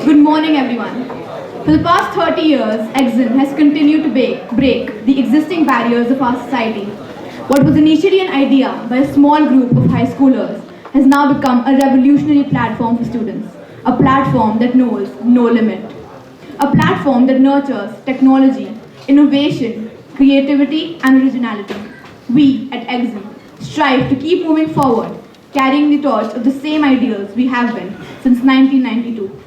Good morning, everyone. For the past 30 years, EXUN has continued to break the existing barriers of our society. What was initially an idea by a small group of high schoolers has now become a revolutionary platform for students, a platform that knows no limit, a platform that nurtures technology, innovation, creativity, and originality. We at EXUN strive to keep moving forward, carrying the torch of the same ideals we have been since 1992.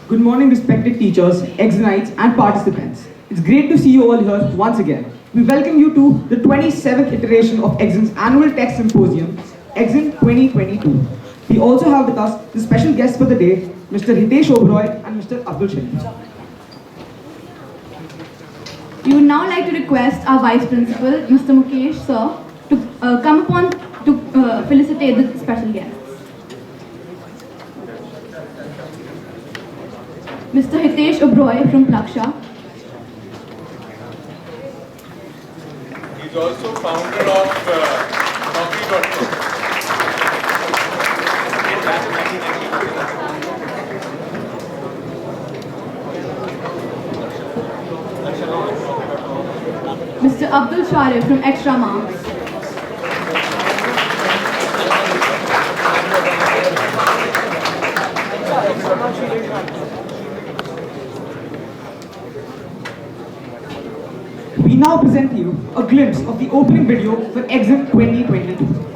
Good morning, respected teachers, EXUNites, and participants. It's great to see you all here once again. We welcome you to the 27th iteration of EXUN's annual Tech Symposium, EXUN 2022. We also have with us the special guests for the day, Mr. Hitesh Oberoi and Mr. Abdul Sharif. We would now like to request our Vice Principal, Mr. Mukesh, sir, to come upon to felicitate the special guests. Mr. Hitesh Oberoi from Plaksha. He's also founder of Coffee.com. Mr. Abdul Sharif from Extra Marks. We now present you a glimpse of the opening video for EXUN 2022.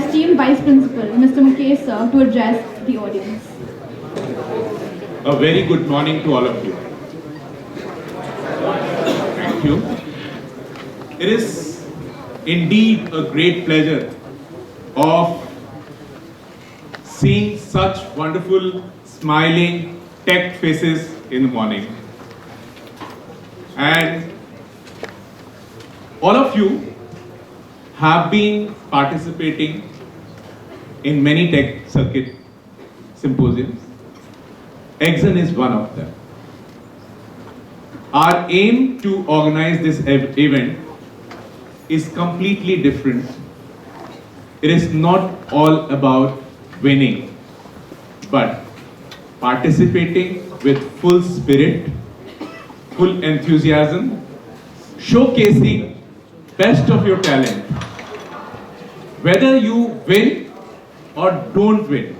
esteemed Vice Principal, Mr. Mukesh sir, to address the audience. A very good morning to all of you. Thank you. It is indeed a great pleasure of seeing such wonderful, smiling, tech faces in the morning. And all of you have been participating in many tech circuit symposiums. EXUN is one of them. Our aim to organize this event is completely different. It is not all about winning, but participating with full spirit, full enthusiasm, showcasing best of your talent. Whether you win or don't win,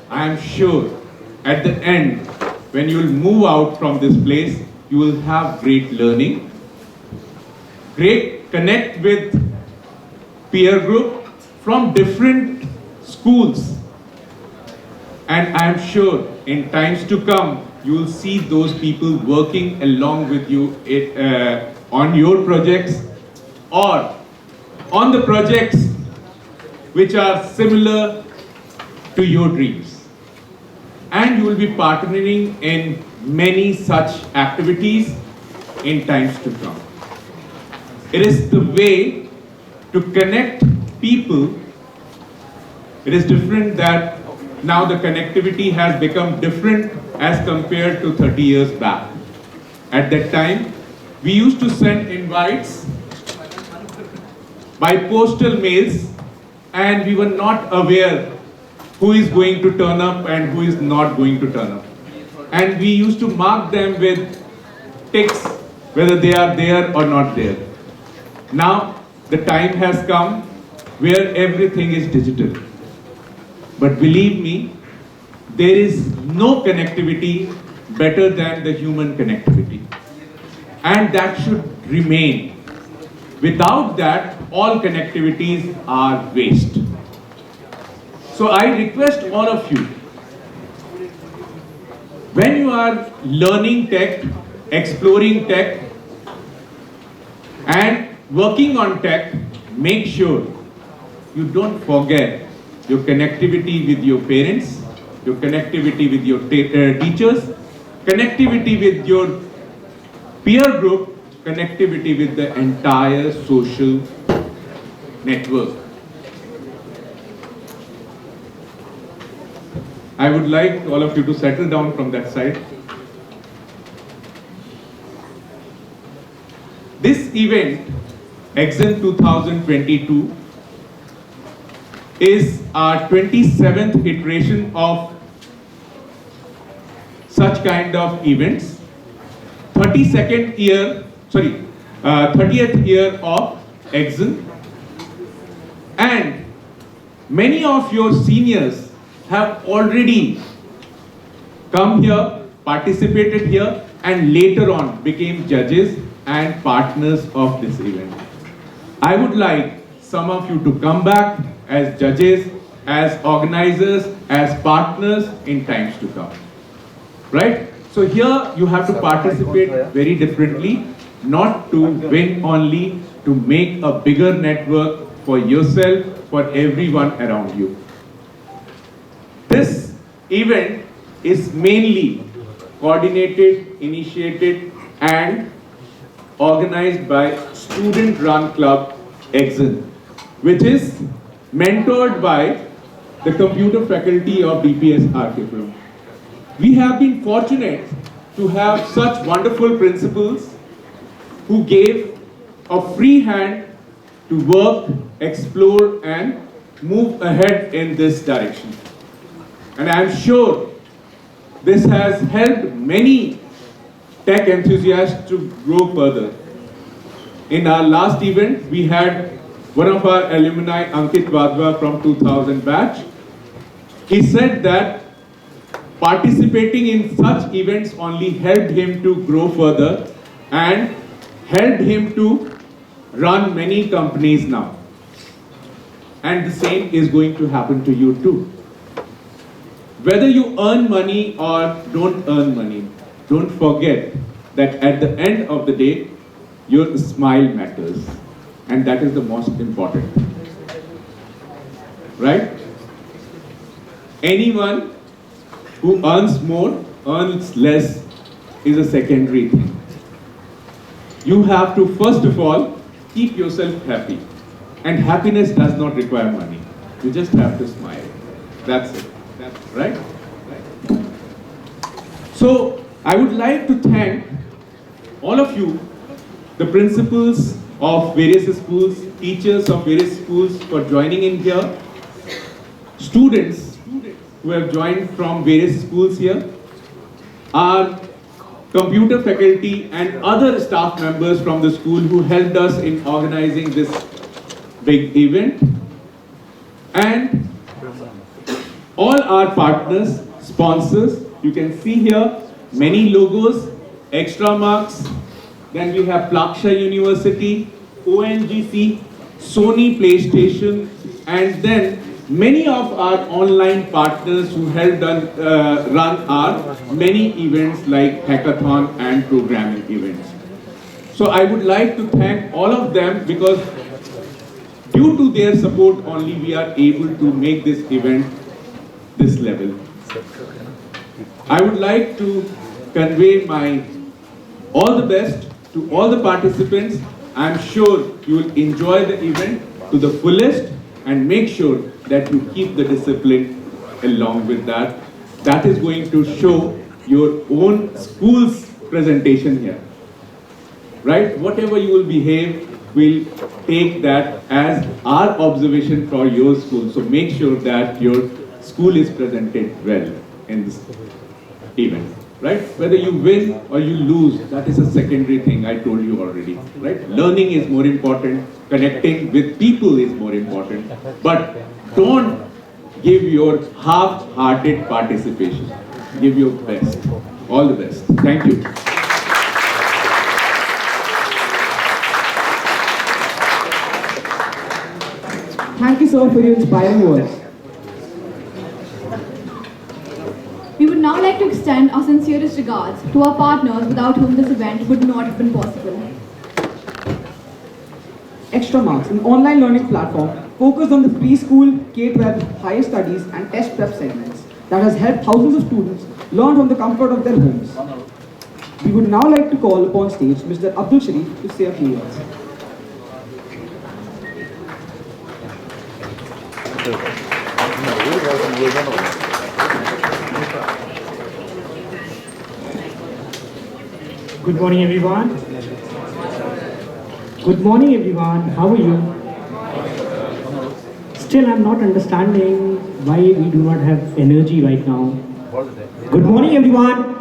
I am sure at the end, when you will move out from this place, you will have great learning, great connect with peer group from different schools. And I am sure in times to come, you will see those people working along with you on your projects or on the projects which are similar to your dreams. And you will be partnering in many such activities in times to come. It is the way to connect people. It is different that now the connectivity has become different as compared to 30 years back. At that time, we used to send invites by postal mails and we were not aware who is going to turn up and who is not going to turn up. And we used to mark them with ticks whether they are there or not there. Now the time has come where everything is digital. But believe me, there is no connectivity better than the human connectivity. And that should remain. Without that, all connectivities are waste. So I request all of you, when you are learning tech, exploring tech, and working on tech, make sure you don't forget your connectivity with your parents, your connectivity with your teachers, connectivity with your peer group, connectivity with the entire social network. I would like all of you to settle down from that side. This event, EXUN 2022, is our 27th iteration of such kind of events. 30th year of EXUN, and many of your seniors have already come here, participated here, and later on became judges and partners of this event. I would like some of you to come back as judges, as organizers, as partners in times to come. Right? So here you have to participate very differently, not to win only, to make a bigger network for yourself, for everyone around you. This event is mainly coordinated, initiated, and organized by student-run club EXUN, which is mentored by the computer faculty of DPS RK. We have been fortunate to have such wonderful principals who gave a free hand to work, explore, and move ahead in this direction. And I am sure this has helped many tech enthusiasts to grow further. In our last event, we had one of our alumni, Ankit Vadva from 2000 batch. He said that participating in such events only helped him to grow further and helped him to run many companies now. and the same is going to happen to you too. Whether you earn money or don't earn money, don't forget that at the end of the day, your smile matters, and that is the most important. Right? Anyone who earns more, earns less is a secondary thing. You have to, first of all, keep yourself happy. And happiness does not require money. You just have to smile. That's it. That's right? Right. So, I would like to thank all of you, the principals of various schools, teachers of various schools for joining in here, students who have joined from various schools here, our computer faculty and other staff members from the school who helped us in organizing this big event, and all our partners, sponsors. You can see here many logos, extra marks. Then we have Plaksha University, ONGC, Sony PlayStation, and then many of our online partners who helped run our many events like hackathon and programming events. So I would like to thank all of them, because due to their support only we are able to make this event this level. I would like to convey my all the best to all the participants. I am sure you will enjoy the event to the fullest, and make sure that you keep the discipline along with that. That is going to show your own school's presentation here. Right? Whatever you will behave, we'll take that as our observation for your school. So make sure that your school is presented well in this event. Right? Whether you win or you lose, that is a secondary thing, I told you already. Right? Learning is more important, connecting with people is more important, but don't give your half-hearted participation. Give your best. All the best. Thank you. Thank you, sir, for your inspiring words. We would now like to extend our sincerest regards to our partners without whom this event would not have been possible. Extra Marks, an online learning platform focused on the preschool, K-12, higher studies and test prep segments that has helped thousands of students learn from the comfort of their homes. We would now like to call upon stage Mr. Abdul Sharif to say a few words. Good morning, everyone. Good morning, everyone. How are you? Still, I'm not understanding why we do not have energy right now. Good morning, everyone.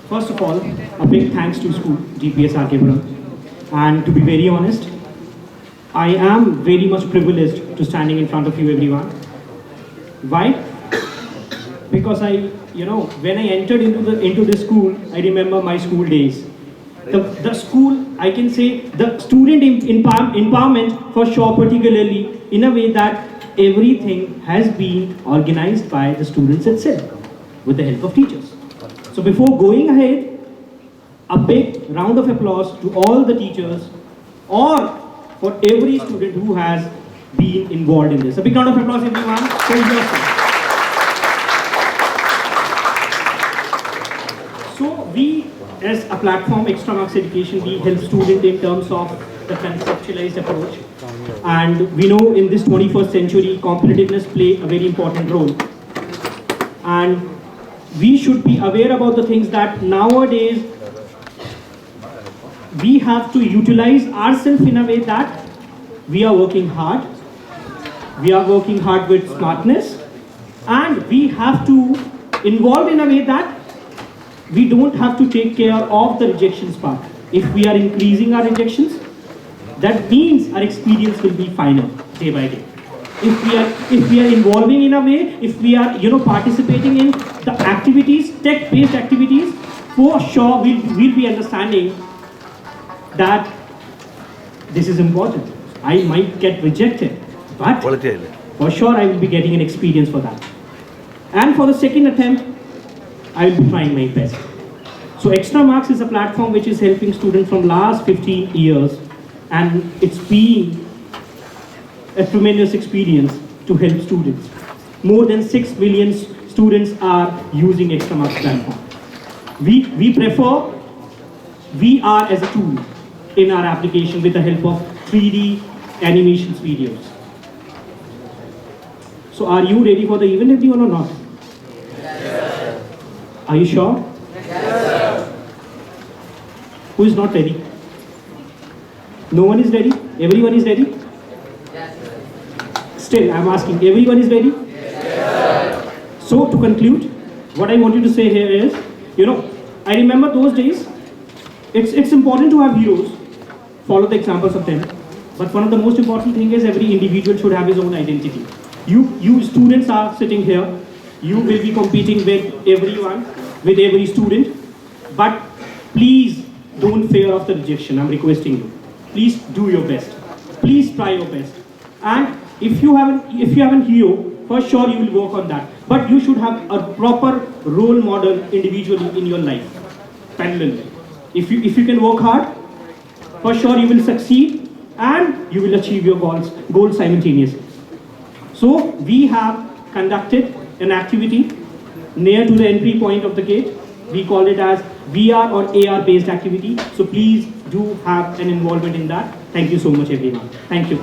First of all, a big thanks to school, GPS Arkepuram. And to be very honest, I am very much privileged to standing in front of you, everyone. Why? Because when I entered into this school, I remember my school days. The school, I can say, the student empowerment for sure, particularly in a way that everything has been organized by the students itself with the help of teachers. So before going ahead, a big round of applause to all the teachers or for every student who has been involved in this. A big round of applause, everyone. Thank you. So we, as a platform, Extra Marks Education, we help students in terms of the conceptualized approach. And we know in this 21st century, competitiveness play a very important role. And we should be aware about the things that nowadays we have to utilize ourselves in a way that we are working hard. We are working hard with smartness. And we have to involve in a way that we don't have to take care of the rejections part. If we are increasing our rejections, that means our experience will be finer day by day. If we are involving in a way, if we are participating in the activities, tech-based activities, for sure we'll be understanding that this is important. I might get rejected, but Volatile. for sure I will be getting an experience for that. And for the second attempt, I will be trying my best. So Extra Marks is a platform which is helping students from last 15 years, and it's been a tremendous experience to help students. More than 6 million students are using Extra Marks platform. We prefer VR as a tool in our application with the help of 3D animations videos. So are you ready for the event, everyone, or not? Yes. Are you sure? Yes. Who is not ready? No one is ready? Everyone is ready? Yes. Still, I am asking, everyone is ready? Yes. So to conclude, what I want you to say here is, I remember those days. It's important to have heroes, follow the examples of them. But one of the most important thing is every individual should have his own identity. You students are sitting here. You will be competing with everyone, with every student. But please don't fear of the rejection. I'm requesting you. Please do your best. Please try your best. And if you have a hero, for sure you will work on that. But you should have a proper role model individually in your life, parallelly. If you can work hard, for sure you will succeed and you will achieve your goals simultaneously. So we have conducted an activity near to the entry point of the gate. We call it as VR or AR based activity. So please do have an involvement in that. Thank you so much, everyone. Thank you.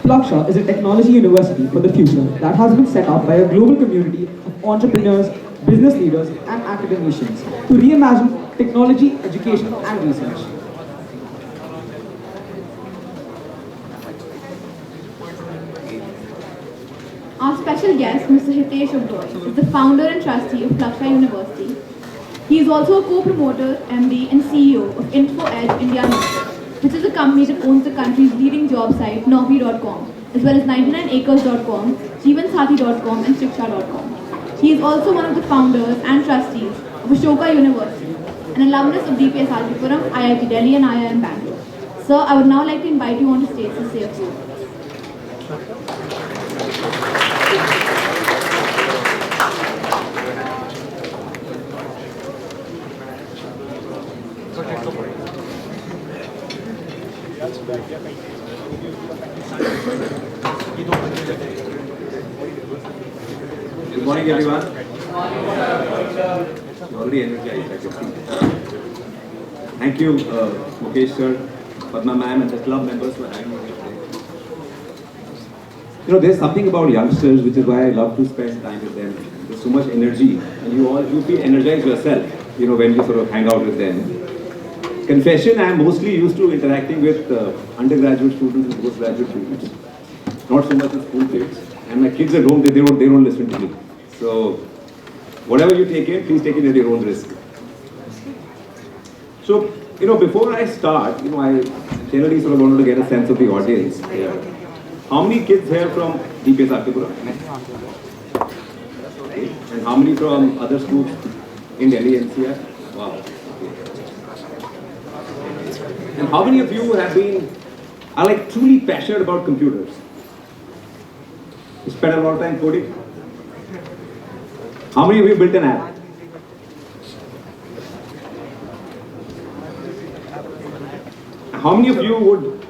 Plaksha is a technology university for the future that has been set up by a global community of entrepreneurs, business leaders, and academicians to reimagine technology, education, and research. Our special guest, Mr. Hitesh Obroy, is the founder and trustee of Plaksha University. He is also a co-promoter, MD, and CEO of InfoEdge India Limited, which is a company that owns the country's leading job site, Naukri.com, as well as 99acres.com, Jeevansathi.com, and Shiksha.com. He is also one of the founders and trustees of Ashoka University, an alumnus of DPS Arkipuram, IIT Delhi, and IIM Bangalore. Sir, I would now like to invite you on to stage to say a few words. Good morning, everyone. You're already energized, I can see. Thank you, Mukesh sir, Padma ma'am, and the club members for having me here today. There's something about youngsters which is why I love to spend time with them. There's so much energy, and you feel energized yourself, when you sort of hang out with them. Confession, I'm mostly used to interacting with undergraduate students and postgraduate students, not so much with school kids. And my kids at home, they don't listen to me. So, whatever you take in, please take it at your own risk. So, before I start, I generally sort of wanted to get a sense of the audience here. How many kids here from DPS Arkipuram? Okay. And how many from other schools in Delhi NCR? Wow. Okay. And how many of you are like truly passionate about computers? You spend a lot of time coding? How many of you built an app? How many of you would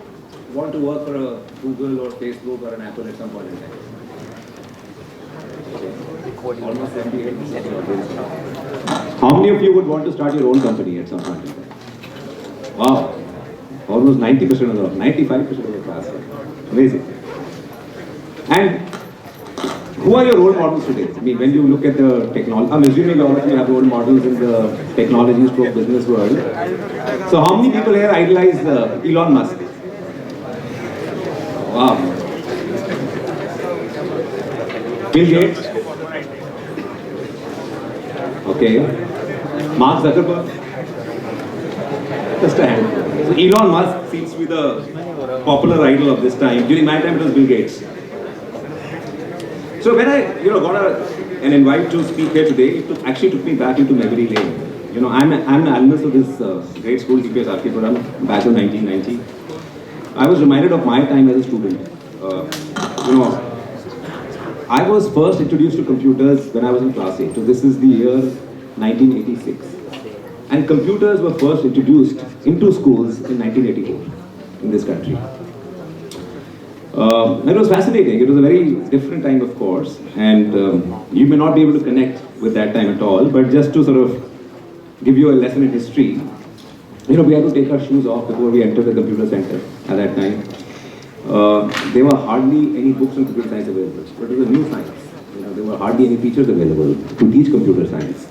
want to work for a Google or Facebook or an Apple at some point in time? Almost 78%. How many of you would want to start your own company at some point in time? Wow. Almost 90% of the 95% of the class. Amazing. And who are your role models today? I mean, when you look at the technology, I'm assuming all of you have role models in the technology stroke business world. So how many people here idolize Elon Musk? Wow. Bill Gates? Okay. Mark Zuckerberg? Just a hand. So Elon Musk seems to be the popular idol of this time. During my time it was Bill Gates. So when I got an an invite to speak here today, actually took me back into memory lane. You know, I'm an alumnus of this great school, DPS Arkepuram, batch of 1990. I was reminded of my time as a student. You know, I was first introduced to computers when I was in class 8. So this is the year 1986. And computers were first introduced into schools in 1984 in this country. It was fascinating. It was a very different time, of course, and you may not be able to connect with that time at all, but just to sort of give you a lesson in history, you know, we had to take our shoes off before we entered the computer center at that time. There were hardly any books on computer science available, but it was a new science. You know, there were hardly any teachers available to teach computer science.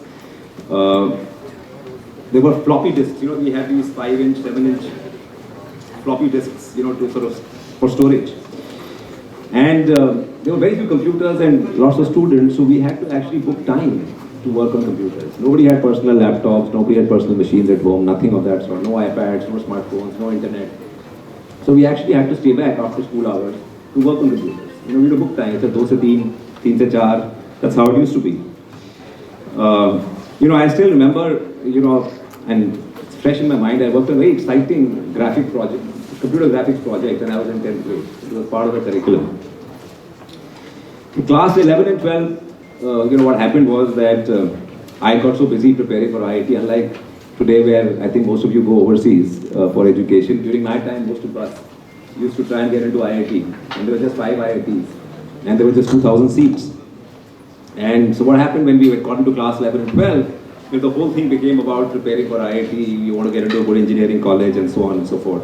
There were floppy disks. You know, we had these 5-inch, 7-inch floppy disks, you know, to sort of for storage. And there were very few computers and lots of students, so we had to actually book time to work on computers. Nobody had personal laptops, nobody had personal machines at home, nothing of that sort. No iPads, no smartphones, no internet. So we actually had to stay back after school hours to work on computers. You know, we had to book time. So 2 se 3, 3 se 4. That's how it used to be. You know, I still remember, you know, and it's fresh in my mind, I worked on a very exciting graphic project, computer graphics project, and I was in 10th grade. It was part of the curriculum. In class 11 and 12, you know, what happened was that I got so busy preparing for IIT, unlike today where I think most of you go overseas for education. During my time, most of us used to try and get into IIT, and there were just 5 IITs, and there were just 2,000 seats. And so what happened when we got into class 11 and 12, you know, the whole thing became about preparing for IIT, you want to get into a good engineering college and so on and so forth.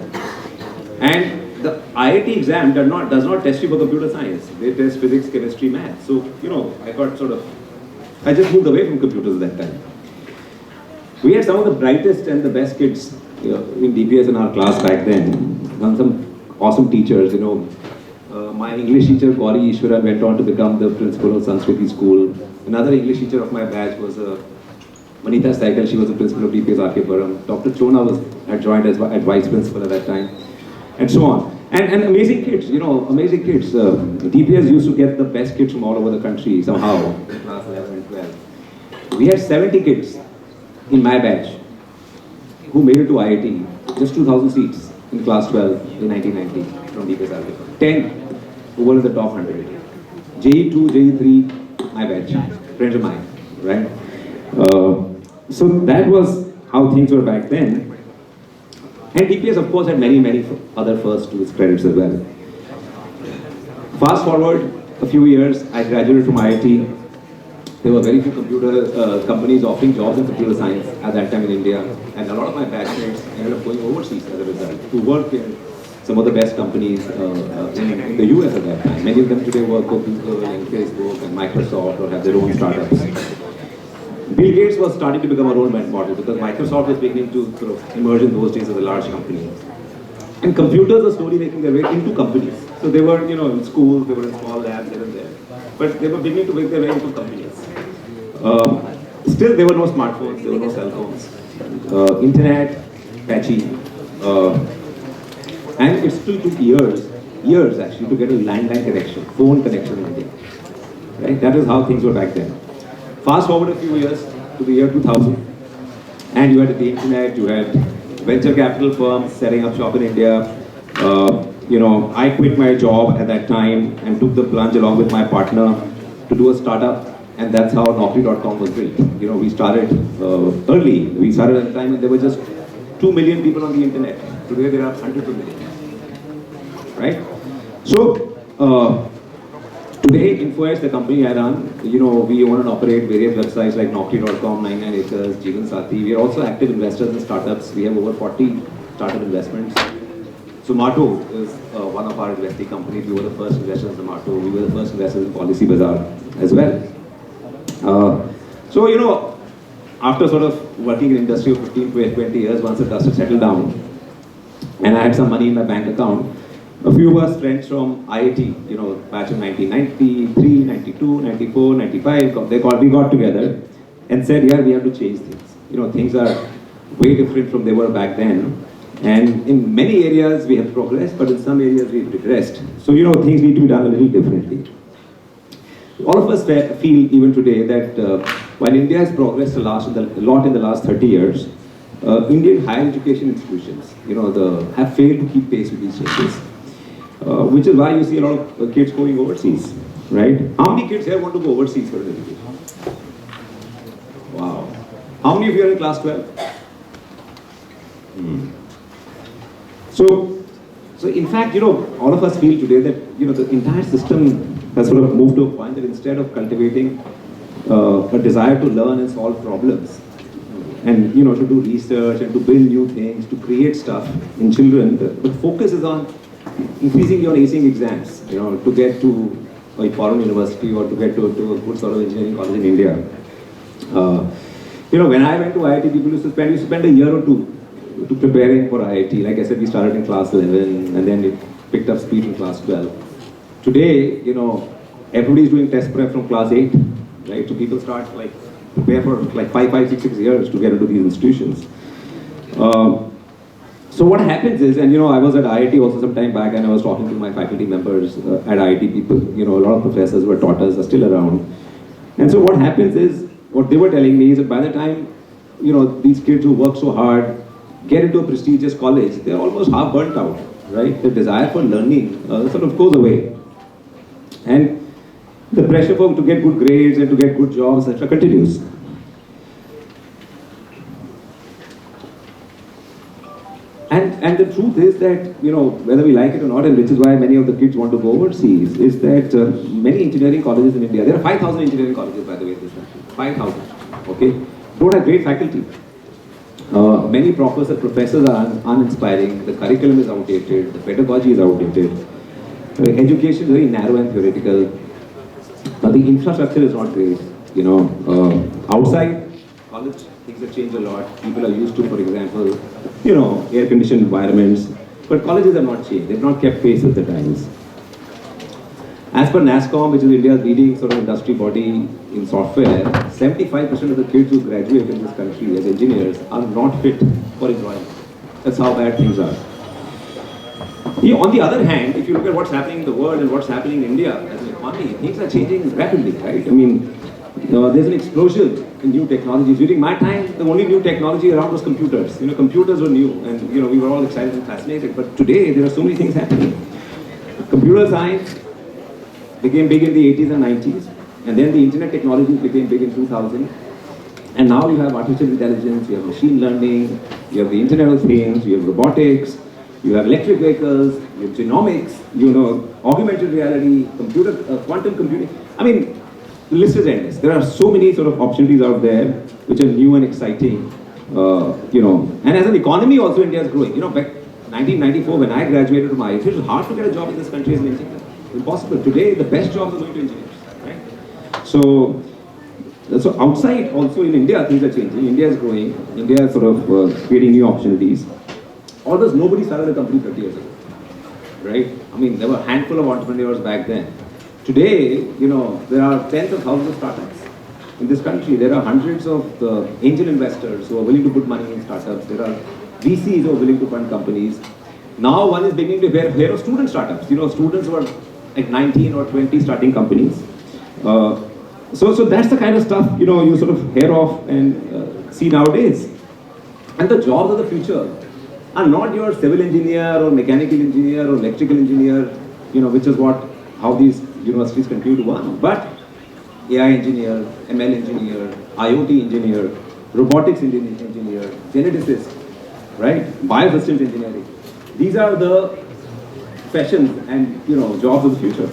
And the IIT exam does not test you for computer science. They test physics, chemistry, math. So, you know, I just moved away from computers at that time. We had some of the brightest and the best kids, you know, in DPS in our class back then. And some awesome teachers, you know. My English teacher, Gauri Ishwaran, went on to become the principal of Sanskriti School. Another English teacher of my batch was Manita Saikal. She was the principal of DPS Arkepuram. Dr. Chona had joined as vice principal at that time, and so on. And amazing kids, you know, amazing kids. DPS used to get the best kids from all over the country somehow in class 11 and 12. We had 70 kids in my batch who made it to IIT, just 2,000 seats in class 12 in 1990 from DPS Arkepuram. 10 who were in the top 100. JE2, JE3, my batch, friends of mine, right? So that was how things were back then. And DPS, of course, had many other firsts to its credits as well. Fast forward a few years, I graduated from IIT. There were very few computer companies offering jobs in computer science at that time in India. And a lot of my batchmates ended up going overseas as a result to work in some of the best companies in the US at that time. Many of them today work for Google and Facebook and Microsoft or have their own startups. Bill Gates was starting to become a role model because Microsoft was beginning to sort of emerge in those days as a large company. And computers were slowly making their way into companies. So they were, you know, in schools, they were in small labs here and there. But they were beginning to make their way into companies. Still, there were no smartphones, there were no cell phones. Internet, patchy. And it still took years actually, to get a landline connection, phone connection in India. Right? That is how things were back then. Fast forward a few years to the year 2000, and you had the internet, you had venture capital firms setting up shop in India. You know, I quit my job at that time and took the plunge along with my partner to do a startup, and that's how Naukri.com was built. You know, we started early. We started at a time when there were just 2 million people on the internet. Today there are hundreds of millions. Right? So, today, InfoEdge, the company I run, you know, we own and operate various websites like Naukri.com, 99acres, Jeevan Saathi. We are also active investors in startups. We have over 40 startup investments. Zomato is one of our investing companies. We were the first investors in Zomato. We were the first investors in Policy Bazaar as well. So, you know, after sort of working in industry for 15 to 20 years, once the dust had settled down, and I had some money in my bank account, a few of us friends from IIT, you know, batch of 1993, 92, 94, 95, we got together and said, yeah, we have to change things. You know, things are way different from they were back then. And in many areas we have progressed, but in some areas we've regressed. So, you know, things need to be done a little differently. All of us feel even today that while India has progressed a lot in the last 30 years, Indian higher education institutions, have failed to keep pace with these changes, which is why you see a lot of kids going overseas, right? How many kids here want to go overseas for an education? Wow. How many of you are in class 12? So in fact, all of us feel today that, the entire system has sort of moved to a point that instead of cultivating a desire to learn and solve problems, and, to do research and to build new things, to create stuff in children, the focus is on increasing your acing exams, to get to a foreign university or to get to a good sort of engineering college in India. When I went to IIT, people used to spend a year or two to preparing for IIT. Like I said, we started in class 11 and then it picked up speed in class 12. Today, everybody's doing test prep from class 8, right? So people start prepare for 5, 6 years to get into these institutions. So what happens is, and I was at IIT also some time back and I was talking to my faculty members at IIT, people, a lot of professors who had taught us are still around. And so what happens is, what they were telling me is that by the time, these kids who work so hard get into a prestigious college, they're almost half burnt out, right? The desire for learning sort of goes away. And the pressure to get good grades and to get good jobs, etc. continues. And the truth is that, whether we like it or not, and which is why many of the kids want to go overseas, is that many engineering colleges in India, there are 5,000 engineering colleges, by the way, in this country. 5,000, okay? Don't have great faculty. Many professors are uninspiring, the curriculum is outdated, the pedagogy is outdated, education is very narrow and theoretical, but the infrastructure is not great. Outside college, things have changed a lot. People are used to, for example, air-conditioned environments, but colleges have not changed. They've not kept pace with the times. As per NASSCOM, which is India's leading sort of industry body in software, 75% of the kids who graduate in this country as engineers are not fit for employment. That's how bad things are. On the other hand, if you look at what's happening in the world and what's happening in India as an economy, things are changing rapidly, right? I mean, there's an explosion in new technologies. During my time, the only new technology around was computers. Computers were new and, we were all excited and fascinated. But today, there are so many things happening. Computer science became big in the 80s and 90s. And then the internet technologies became big in 2000. And now you have artificial intelligence, you have machine learning, you have the Internet of Things, you have robotics, you have electric vehicles, you have genomics, augmented reality, quantum computing. I mean, the list is endless. There are so many sort of opportunities out there which are new and exciting, And as an economy also, India is growing. Back 1994, when I graduated from IIT, it was hard to get a job in this country as an engineer. Impossible. Today, the best jobs are going to engineers, right? So outside also in India, things are changing. India is growing. India is sort of creating new opportunities. Although nobody started a company 30 years ago, right? I mean, there were a handful of entrepreneurs back then. Today, there are tens of thousands of startups in this country. There are hundreds of angel investors who are willing to put money in startups. There are VCs who are willing to fund companies. Now one is beginning to hear of student startups. Students who are like 19 or 20 starting companies. So that's the kind of stuff, you sort of hear of and see nowadays. And the jobs of the future are not your civil engineer or mechanical engineer or electrical engineer, which is how these universities continue to run. But AI engineer, ML engineer, IoT engineer, robotics engineer, geneticist, right? Biosystems engineering. These are the professions and jobs of the future.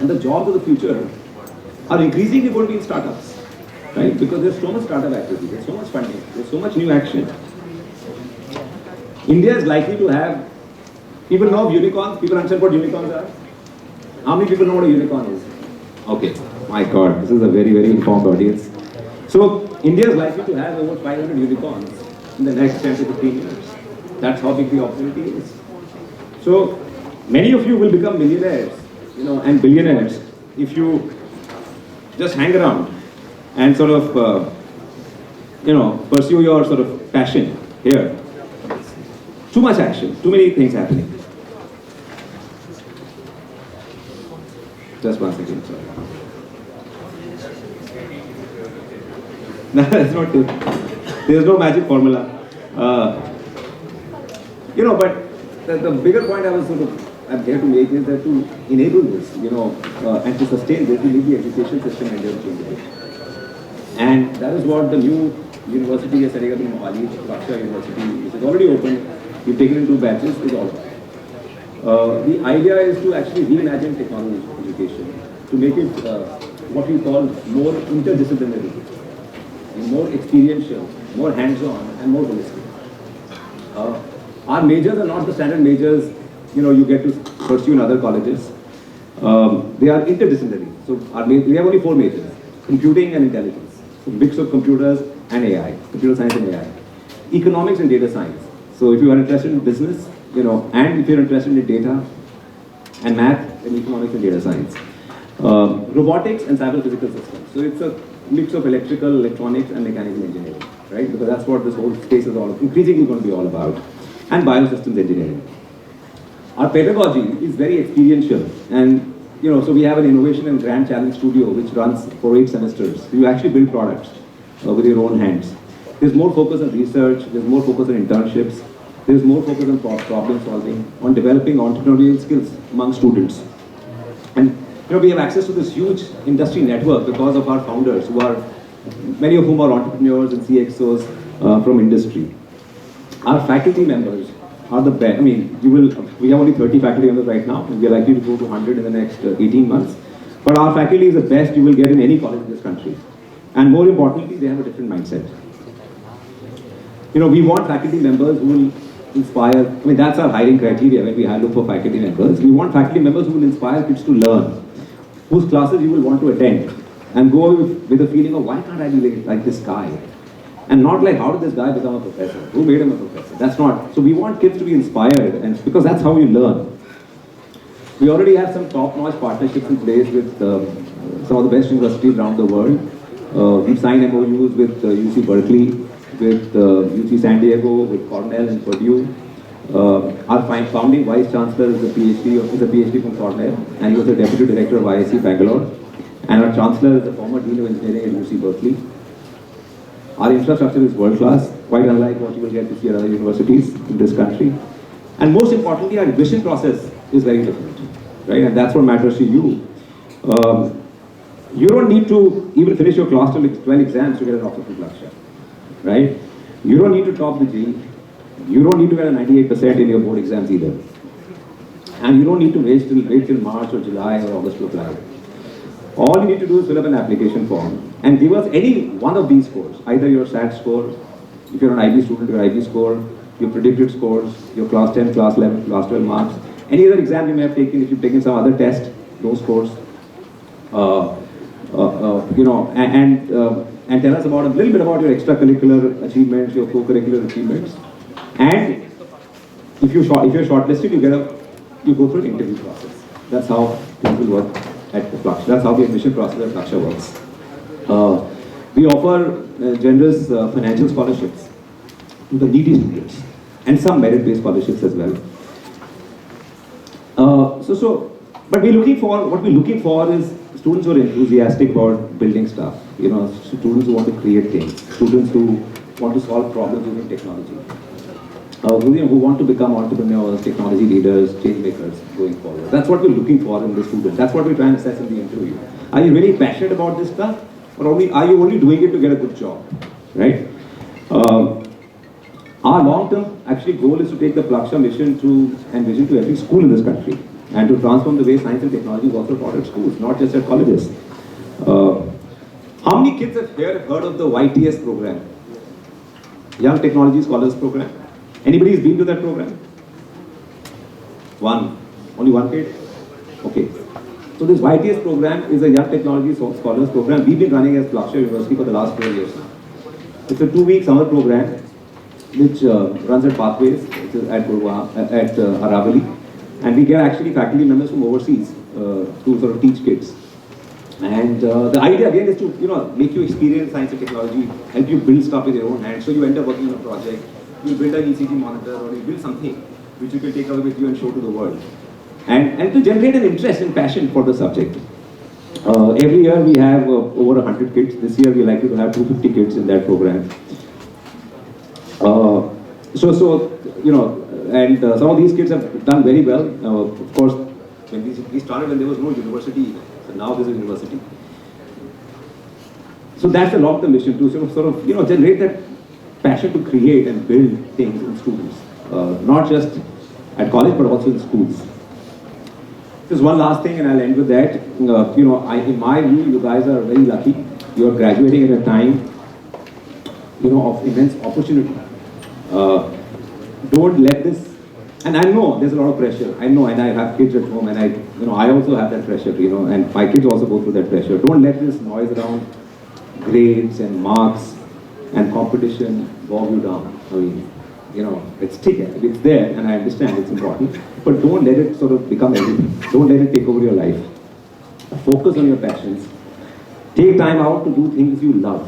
And the jobs of the future are increasingly going to be in startups, right? Because there's so much startup activity, there's so much funding, there's so much new action. India is likely to have, people know of unicorns, people understand what unicorns are? How many people know what a unicorn is? Okay, my God, this is a very, very informed audience. So, India is likely to have over 500 unicorns in the next 10 to 15 years. That's how big the opportunity is. So, many of you will become millionaires, and billionaires if you just hang around and sort of, pursue your sort of passion here. Too much action, too many things happening. Just one second, sorry. No, that's not true. There's no magic formula. But the bigger point I'm here to make is that to enable this, and to sustain this, we need the education system in India to change it. And that is what the new university is setting up in Mohali, Raksha University, which is already open. We've taken in 2 batches, is all about. The idea is to actually reimagine technology education, to make it what we call more interdisciplinary, more experiential, more hands-on, and more holistic. Our majors are not the standard majors you get to pursue in other colleges. They are interdisciplinary. So we have only 4 majors: computing and intelligence, so mix of computers and AI, computer science and AI, economics and data science. So if you are interested in business, and if you're interested in data and math, then economics and data science, robotics and cyber physical systems. So it's a mix of electrical, electronics, and mechanical engineering, right? Because that's what this whole space is increasingly going to be all about. And biosystems engineering. Our pedagogy is very experiential, and so we have an innovation and grand challenge studio which runs for 8 semesters. So you actually build products with your own hands. There's more focus on research. There's more focus on internships. There's more focus on problem solving, on developing entrepreneurial skills among students. And we have access to this huge industry network because of our founders, many of whom are entrepreneurs and CXOs from industry. Our faculty members are the best. I mean, we have only 30 faculty members right now, and we are likely to go to 100 in the next 18 months. But our faculty is the best you will get in any college in this country. And more importantly, they have a different mindset. We want faculty members who will inspire. I mean, that's our hiring criteria when we look for faculty members. We want faculty members who will inspire kids to learn, whose classes you will want to attend, and go with a feeling of, why can't I be like this guy? And not like, how did this guy become a professor? Who made him a professor? That's not. So we want kids to be inspired, and because that's how you learn. We already have some top-notch partnerships in place with some of the best universities around the world. We've signed MOUs with UC Berkeley, with UC San Diego, with Cornell and Purdue. Our founding vice chancellor is a PhD from Cornell, and he was the deputy director of IIC Bangalore. And our chancellor is the former dean of engineering at UC Berkeley. Our infrastructure is world class, quite unlike what you will get to see at other universities in this country. And most importantly, our admission process is very different, right? And that's what matters to you. You don't need to even finish your class 12 exams to get an offer from Laksha, right? You don't need to top the JEE. You don't need to get a 98% in your board exams either. And you don't need to wait till March or July or August to apply. All you need to do is fill up an application form and give us any one of these scores, either your SAT score, if you're an IB student, your IB score, your predicted scores, your class 10, class 11, class 12 marks, any other exam you may have taken, if you've taken some other test, those scores, and tell us about a little bit about your extracurricular achievements, your co-curricular achievements, and if you're shortlisted, you go through an interview process. That's how things will work at the Laksha. That's how the admission process at Laksha works. We offer generous financial scholarships to the needy students and some merit-based scholarships as well. But what we're looking for is students who are enthusiastic about building stuff. Students who want to create things, students who want to solve problems using technology. Who want to become entrepreneurs, technology leaders, change makers going forward. That's what we're looking for in the students. That's what we try and assess in the interview. Are you really passionate about this stuff, or are you only doing it to get a good job, right? Our long-term goal is to take the Laksha mission and vision to every school in this country, and to transform the way science and technology is also taught at schools, not just at colleges. How many kids have here heard of the YTS program? Young Technology Scholars Program. Anybody has been to that program? One. Only one kid? Okay. So this YTS program is a Young Technology Scholars Program we've been running at Laksha University for the last 4 years now. It's a 2-week summer program which runs at Pathways, which is at Aravali. And we get actually faculty members from overseas to sort of teach kids. And the idea again is to make you experience science and technology, help you build stuff with your own hands. So you end up working on a project. You build an ECG monitor, or you build something which you can take away with you and show to the world. And to generate an interest and passion for the subject. Every year we have over 100 kids. This year we likely to have 250 kids in that program. And some of these kids have done very well. Of course, when we started when there was no university, so now there's a university. So that's a lot of the mission to sort of generate that passion to create and build things in students, not just at college but also in schools. There's one last thing, and I'll end with that. In my view, you guys are very lucky. You're graduating at a time, of immense opportunity. Don't let this, and I know there's a lot of pressure. I know, and I have kids at home, and I also have that pressure, and my kids also go through that pressure. Don't let this noise around grades and marks and competition bog you down. I mean, it's there, and I understand it's important, but don't let it sort of become everything. Don't let it take over your life. Focus on your passions. Take time out to do things you love.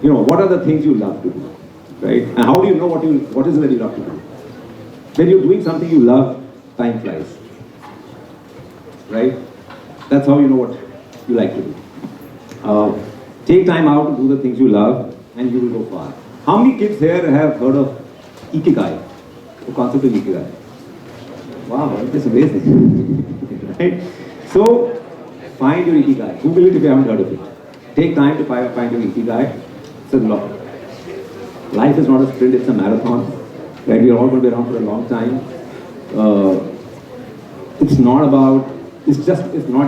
What are the things you love to do, right? And how do you know what is it that you love to do? When you're doing something you love, time flies, right? That's how you know what you like to do. Take time out to do the things you love, and you will go far. How many kids here have heard of Ikigai, the concept of Ikigai? Wow, that's amazing. Right? So, find your Ikigai. Google it if you haven't heard of it. Take time to find your Ikigai. It's a lot. Life is not a sprint, it's a marathon. Right? We are all going to be around for a long time. It's not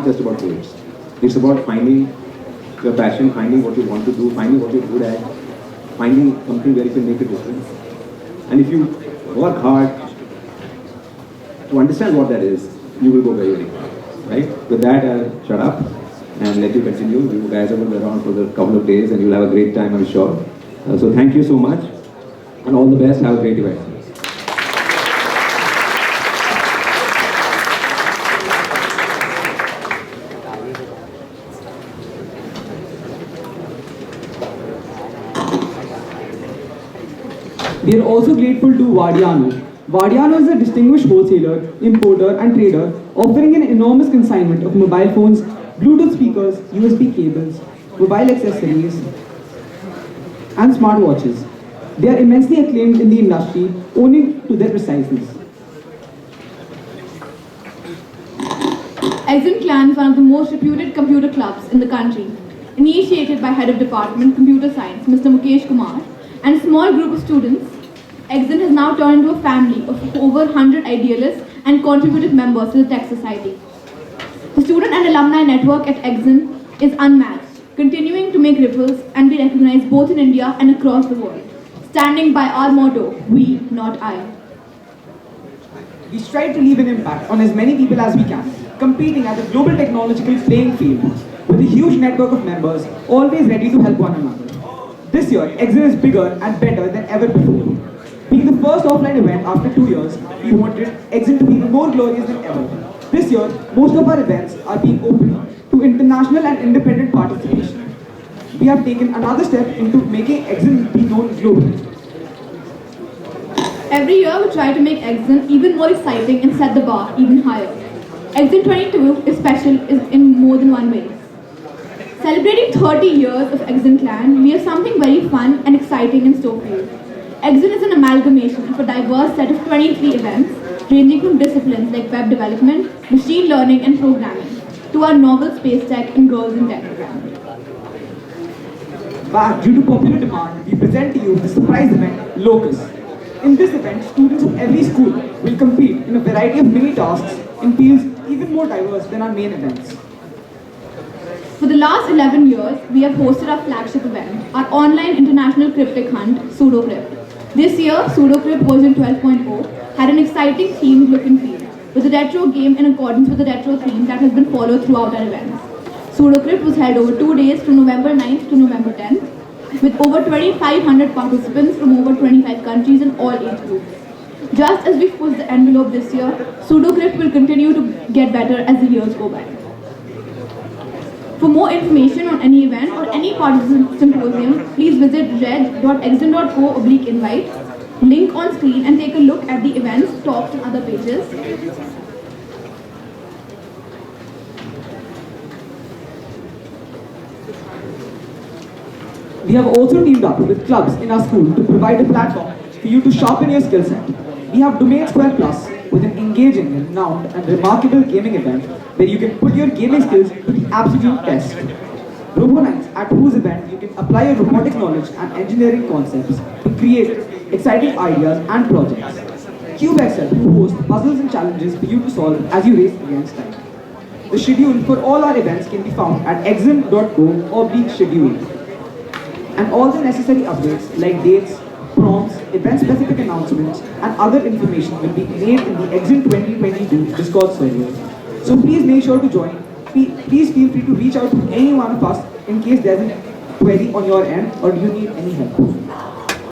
just about grades. It's about finding your passion, finding what you want to do, finding what you're good at, finding something where you can make a difference. And if you work hard to understand what that is, you will go very, very far. Right? With that, I'll shut up and let you continue. You guys are going to be around for a couple of days and you'll have a great time, I'm sure. So thank you so much and all the best. Have a great event. We are also grateful to Vadiano. Vadiano is a distinguished wholesaler, importer and trader offering an enormous consignment of mobile phones, Bluetooth speakers, USB cables, mobile accessories and smartwatches. They are immensely acclaimed in the industry owing to their preciseness. EXUN Clan is one of the most reputed computer clubs in the country. Initiated by Head of Department Computer Science, Mr. Mukesh Kumar, and a small group of students, EXUN has now turned into a family of over 100 idealists and contributed members to the Tech Society. The student and alumni network at EXUN is unmatched, continuing to make ripples and be recognized both in India and across the world, standing by our motto, we, not I. We strive to leave an impact on as many people as we can, competing at a global technological playing field with a huge network of members always ready to help one another. This year, EXUN is bigger and better than ever before. Being the first offline event after 2 years, we wanted EXUN to be even more glorious than ever. This year, most of our events are being opened to international and independent participation. We have taken another step into making EXUN be known globally. Every year, we try to make EXUN even more exciting and set the bar even higher. EXUN 22 is special in more than one way. Celebrating 30 years of EXUN Clan, we have something very fun and exciting in store for you. EXUN is an amalgamation of a diverse set of 23 events ranging from disciplines like web development, machine learning and programming, to our novel space tech and girls in tech program. But due to popular demand, we present to you the surprise event, Locus. In this event, students of every school will compete in a variety of mini tasks in fields even more diverse than our main events. For the last 11 years, we have hosted our flagship event, our online international cryptic hunt, SudoCrypt. This year, SudoCrypt version 12.0 had an exciting themed look and feel, with a retro game in accordance with the retro theme that has been followed throughout our events. SudoCrypt was held over 2 days from November 9th to November 10th, with over 2,500 participants from over 25 countries in all age groups. Just as we pushed the envelope this year, SudoCrypt will continue to get better as the years go by. For more information on any event or any part of the symposium, please visit red.exun.co/invite, link on screen, and take a look at the events, talks and other pages. We have also teamed up with clubs in our school to provide a platform for you to sharpen your skill set. We have Domain Square Plus with an engaging, renowned and remarkable gaming event where you can put your gaming skills to the absolute test. Robo Nights, at whose event you can apply your robotics knowledge and engineering concepts to create exciting ideas and projects. Cube Excel, who hosts puzzles and challenges for you to solve as you race against time. The schedule for all our events can be found at exun.co/schedule. And all the necessary updates like dates, prompts, event-specific announcements, and other information will be made in the EXUN 2022 Discord server. So please make sure to join. Please feel free to reach out to any one of us in case there's a query on your end or you need any help.